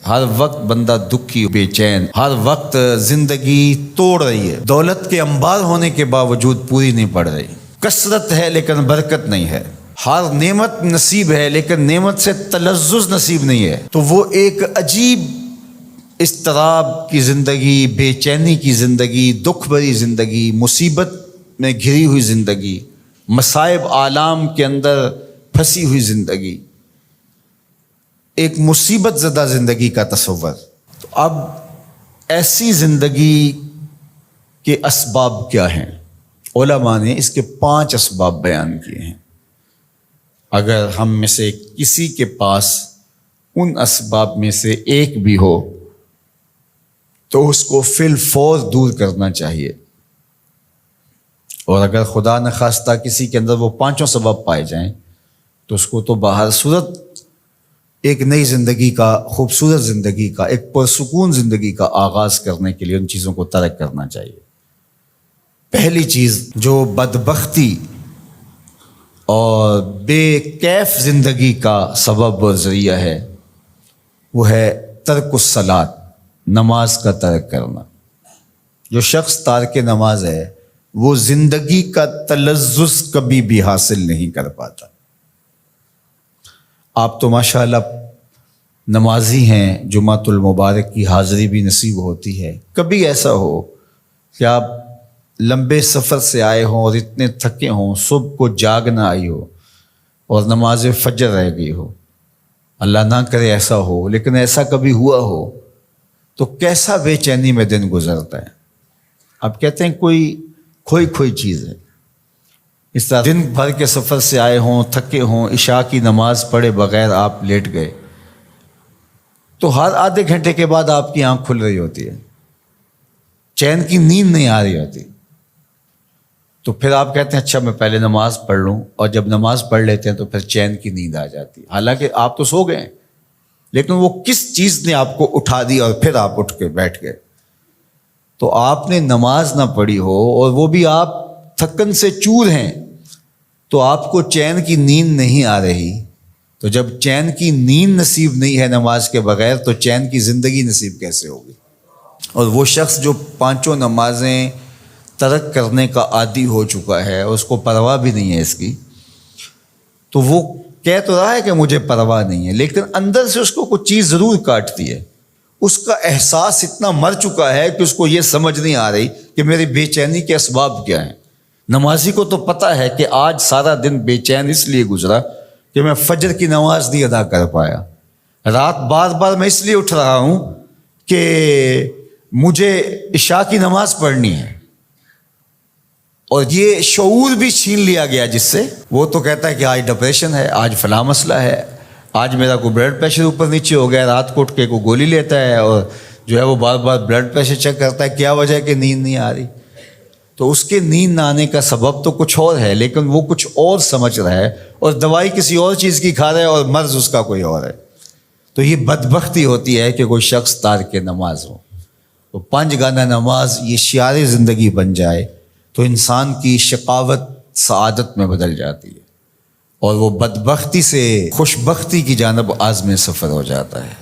ہر وقت بندہ دکھی بے چین، ہر وقت زندگی توڑ رہی ہے، دولت کے انبار ہونے کے باوجود پوری نہیں پڑ رہی، کثرت ہے لیکن برکت نہیں ہے، ہر نعمت نصیب ہے لیکن نعمت سے تلذذ نصیب نہیں ہے، تو وہ ایک عجیب اضطراب کی زندگی، بے چینی کی زندگی، دکھ بھری زندگی، مصیبت میں گھری ہوئی زندگی، مصائب آلام کے اندر پھنسی ہوئی زندگی، ایک مصیبت زدہ زندگی کا تصور۔ تو اب ایسی زندگی کے اسباب کیا ہیں؟ علماء نے اس کے 5 اسباب بیان کیے ہیں۔ اگر ہم میں سے کسی کے پاس ان اسباب میں سے ایک بھی ہو تو اس کو فی الفور دور کرنا چاہیے، اور اگر خدا نخواستہ کسی کے اندر وہ 5 سبب پائے جائیں تو اس کو تو باہر صورت ایک نئی زندگی کا، خوبصورت زندگی کا، ایک پرسکون زندگی کا آغاز کرنے کے لیے ان چیزوں کو ترک کرنا چاہیے۔ پہلی چیز جو بدبختی اور بے کیف زندگی کا سبب و ذریعہ ہے وہ ہے ترک الصلاۃ، نماز کا ترک کرنا۔ جو شخص تارک نماز ہے وہ زندگی کا تلذذ کبھی بھی حاصل نہیں کر پاتا۔ آپ تو ماشاءاللہ نمازی ہیں، جمعۃ المبارک کی حاضری بھی نصیب ہوتی ہے، کبھی ایسا ہو کہ آپ لمبے سفر سے آئے ہوں اور اتنے تھکے ہوں، صبح کو جاگ نہ آئی ہو اور نماز فجر رہ گئی ہو، اللہ نہ کرے ایسا ہو، لیکن ایسا کبھی ہوا ہو تو کیسا بے چینی میں دن گزرتا ہے۔ آپ کہتے ہیں کوئی کھوئی چیز ہے، اس طرح دن بھر کے سفر سے آئے ہوں، تھکے ہوں، عشاء کی نماز پڑھے بغیر آپ لیٹ گئے تو ہر آدھے گھنٹے کے بعد آپ کی آنکھ کھل رہی ہوتی ہے، چین کی نیند نہیں آ رہی ہوتی، تو پھر آپ کہتے ہیں اچھا میں پہلے نماز پڑھ لوں، اور جب نماز پڑھ لیتے ہیں تو پھر چین کی نیند آ جاتی ہے، حالانکہ آپ تو سو گئے ہیں، لیکن وہ کس چیز نے آپ کو اٹھا دی اور پھر آپ اٹھ کے بیٹھ گئے۔ تو آپ نے نماز نہ پڑھی ہو اور وہ بھی آپ تھکن سے چور ہیں تو آپ کو چین کی نیند نہیں آ رہی، تو جب چین کی نیند نصیب نہیں ہے نماز کے بغیر تو چین کی زندگی نصیب کیسے ہوگی؟ اور وہ شخص جو 5 نمازیں ترک کرنے کا عادی ہو چکا ہے، اس کو پرواہ بھی نہیں ہے اس کی، تو وہ کہہ تو رہا ہے کہ مجھے پرواہ نہیں ہے، لیکن اندر سے اس کو کچھ چیز ضرور کاٹتی ہے، اس کا احساس اتنا مر چکا ہے کہ اس کو یہ سمجھ نہیں آ رہی کہ میری بے چینی کے اسباب کیا ہیں۔ نمازی کو تو پتہ ہے کہ آج سارا دن بے چین اس لیے گزرا کہ میں فجر کی نماز نہیں ادا کر پایا، رات بار بار میں اس لیے اٹھ رہا ہوں کہ مجھے عشاء کی نماز پڑھنی ہے، اور یہ شعور بھی چھین لیا گیا جس سے وہ تو کہتا ہے کہ آج ڈپریشن ہے، آج فلاں مسئلہ ہے، آج میرا کوئی بلڈ پریشر اوپر نیچے ہو گیا، رات کو اٹھ کے کوئی گولی لیتا ہے اور جو ہے وہ بار بار بلڈ پریشر چیک کرتا ہے، کیا وجہ ہے کہ نیند نہیں آ رہی؟ تو اس کے نیند نہ آنے کا سبب تو کچھ اور ہے، لیکن وہ کچھ اور سمجھ رہا ہے اور دوائی کسی اور چیز کی کھا رہا ہے اور مرض اس کا کوئی اور ہے۔ تو یہ بدبختی ہوتی ہے کہ کوئی شخص تارک نماز ہو۔ تو 5 گانا نماز یہ شعار زندگی بن جائے تو انسان کی شقاوت سعادت میں بدل جاتی ہے اور وہ بدبختی سے خوشبختی کی جانب عازم سفر ہو جاتا ہے۔